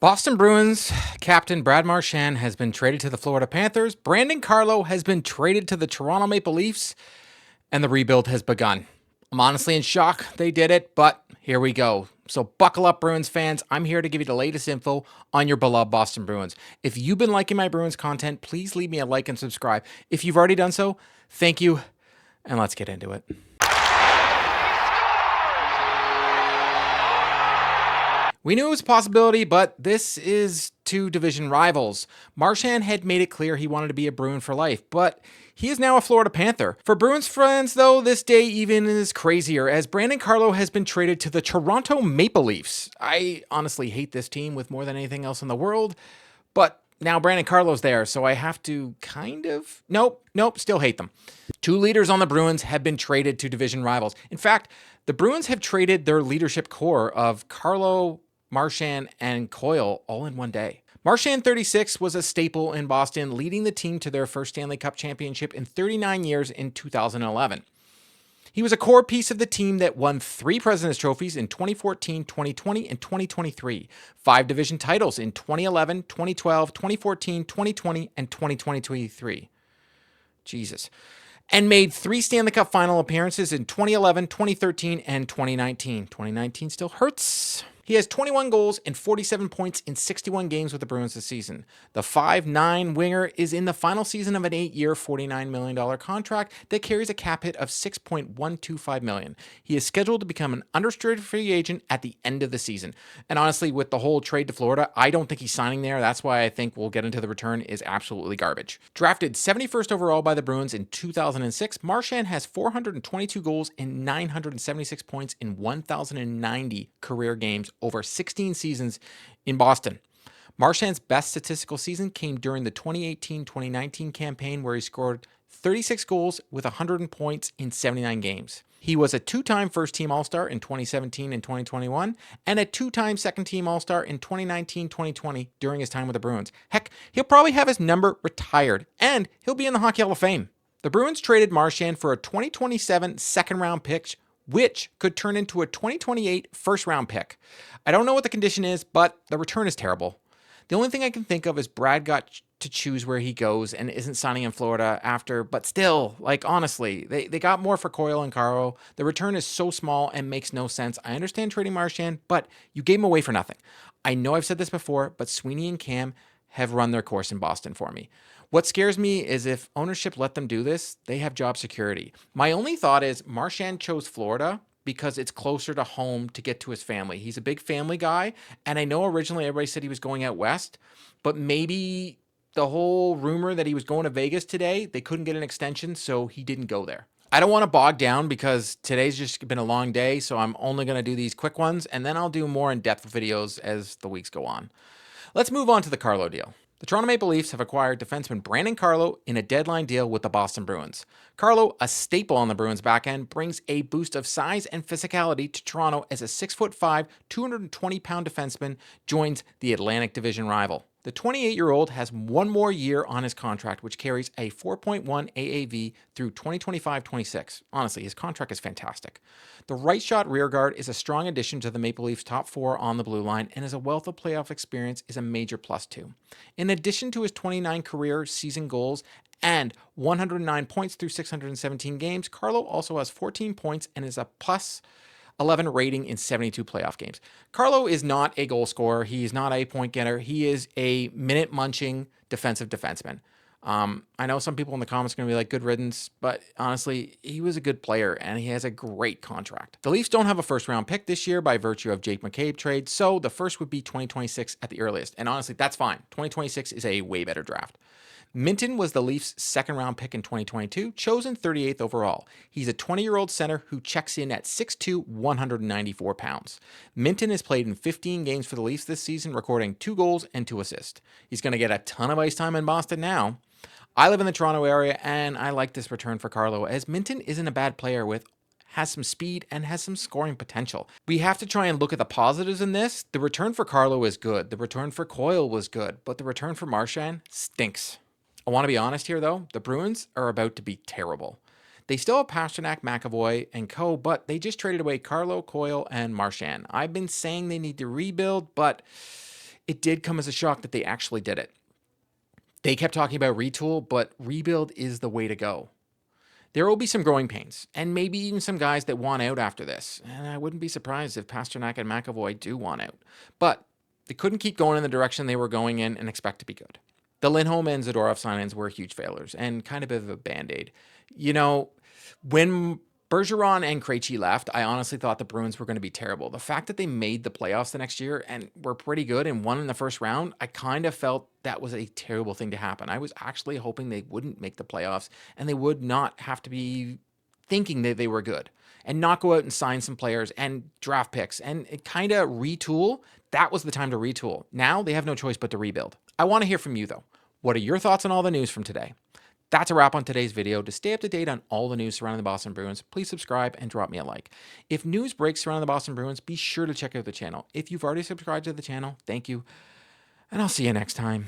Boston Bruins captain Brad Marchand has been traded to the Florida Panthers. Brandon Carlo has been traded to the Toronto Maple Leafs, and the rebuild has begun. I'm honestly in shock they did it, but here we go. So buckle up, Bruins fans. I'm here to give you the latest info on your beloved Boston Bruins. If you've been liking my Bruins content, please leave me a like and subscribe. If you've already done so, thank you, and let's get into it. We knew it was a possibility, but this is two division rivals. Marchand had made it clear he wanted to be a Bruin for life, but he is now a Florida Panther. For Bruins fans, though, this day even is crazier, as Brandon Carlo has been traded to the Toronto Maple Leafs. I honestly hate this team with more than anything else in the world, but now Brandon Carlo's there, so I have to Nope, still hate them. Two leaders on the Bruins have been traded to division rivals. In fact, the Bruins have traded their leadership core of Carlo, Marchand, and Coyle all in one day. Marchand, 36, was a staple in Boston, leading the team to their first Stanley Cup championship in 39 years in 2011. He was a core piece of the team that won 3 President's Trophies in 2014, 2020, and 2023, 5 division titles in 2011, 2012, 2014, 2020, and 2023. Jesus. And made 3 Stanley Cup final appearances in 2011, 2013, and 2019. 2019 still hurts. He has 21 goals and 47 points in 61 games with the Bruins this season. The 5'9" winger is in the final season of an 8-year, $49 million contract that carries a cap hit of $6.125 million. He is scheduled to become an unrestricted free agent at the end of the season. And honestly, with the whole trade to Florida, I don't think he's signing there. That's why I think we'll get into the return is absolutely garbage. Drafted 71st overall by the Bruins in 2006, Marchand has 422 goals and 976 points in 1,090 career games over 16 seasons in Boston. Marchand's best statistical season came during the 2018-2019 campaign, where he scored 36 goals with 100 points in 79 games. He was a 2-time first-team All-Star in 2017 and 2021, and a 2-time second-team All-Star in 2019-2020 during his time with the Bruins. Heck, he'll probably have his number retired, and he'll be in the Hockey Hall of Fame. The Bruins traded Marchand for a 2027 second-round pick, which could turn into a 2028 first-round pick. I don't know what the condition is, but the return is terrible. The only thing I can think of is Brad got to choose where he goes and isn't signing in Florida after, but still, honestly, they got more for Coyle and Carlo. The return is so small and makes no sense. I understand trading Marchand, but you gave him away for nothing. I know I've said this before, but Sweeney and Cam have run their course in Boston for me. What scares me is if ownership let them do this, they have job security. My only thought is Marchand chose Florida because it's closer to home to get to his family. He's a big family guy, and I know originally everybody said he was going out west, but maybe the whole rumor that he was going to Vegas today, they couldn't get an extension, so he didn't go there. I don't want to bog down because today's just been a long day, so I'm only going to do these quick ones, and then I'll do more in-depth videos as the weeks go on. Let's move on to the Carlo deal. The Toronto Maple Leafs have acquired defenseman Brandon Carlo in a deadline deal with the Boston Bruins. Carlo, a staple on the Bruins' back end, brings a boost of size and physicality to Toronto as a 6'5", 220-pound defenseman joins the Atlantic Division rival. The 28-year-old has one more year on his contract, which carries a 4.1 AAV through 2025-26. Honestly, his contract is fantastic. The right shot rearguard is a strong addition to the Maple Leafs' top 4 on the blue line, and his wealth of playoff experience is a major plus too. In addition to his 29 career season goals and 109 points through 617 games, Carlo also has 14 points and is a plus 11 rating in 72 playoff games. Carlo is not a goal scorer. He's not a point getter. He is a minute-munching defensive defenseman. I know some people in the comments are going to be like, good riddance, but honestly, he was a good player, and he has a great contract. The Leafs don't have a first-round pick this year by virtue of Jake McCabe trade, so the first would be 2026 at the earliest. And honestly, that's fine. 2026 is a way better draft. Minton was the Leafs' second-round pick in 2022, chosen 38th overall. He's a 20-year-old center who checks in at 6'2", 194 pounds. Minton has played in 15 games for the Leafs this season, recording 2 goals and 2 assists. He's going to get a ton of ice time in Boston now. I live in the Toronto area, and I like this return for Carlo, as Minton isn't a bad player has some speed and has some scoring potential. We have to try and look at the positives in this. The return for Carlo is good. The return for Coyle was good, but the return for Marchand stinks. I want to be honest here, though. The Bruins are about to be terrible. They still have Pastrnak, McAvoy, and co., but they just traded away Carlo, Coyle, and Marchand. I've been saying they need to rebuild, but it did come as a shock that they actually did it. They kept talking about retool, but rebuild is the way to go. There will be some growing pains, and maybe even some guys that want out after this. And I wouldn't be surprised if Pasternak and McAvoy do want out. But they couldn't keep going in the direction they were going in and expect to be good. The Lindholm and Zadorov signings were huge failures and kind of a band-aid. You know, when Bergeron and Krejci left, I honestly thought the Bruins were going to be terrible. The fact that they made the playoffs the next year and were pretty good and won in the first round, I kind of felt that was a terrible thing to happen. I was actually hoping they wouldn't make the playoffs and they would not have to be thinking that they were good and not go out and sign some players and draft picks and kind of retool. That was the time to retool. Now they have no choice but to rebuild. I want to hear from you, though. What are your thoughts on all the news from today? That's a wrap on today's video. To stay up to date on all the news surrounding the Boston Bruins, please subscribe and drop me a like. If news breaks surrounding the Boston Bruins, be sure to check out the channel. If you've already subscribed to the channel, thank you, and I'll see you next time.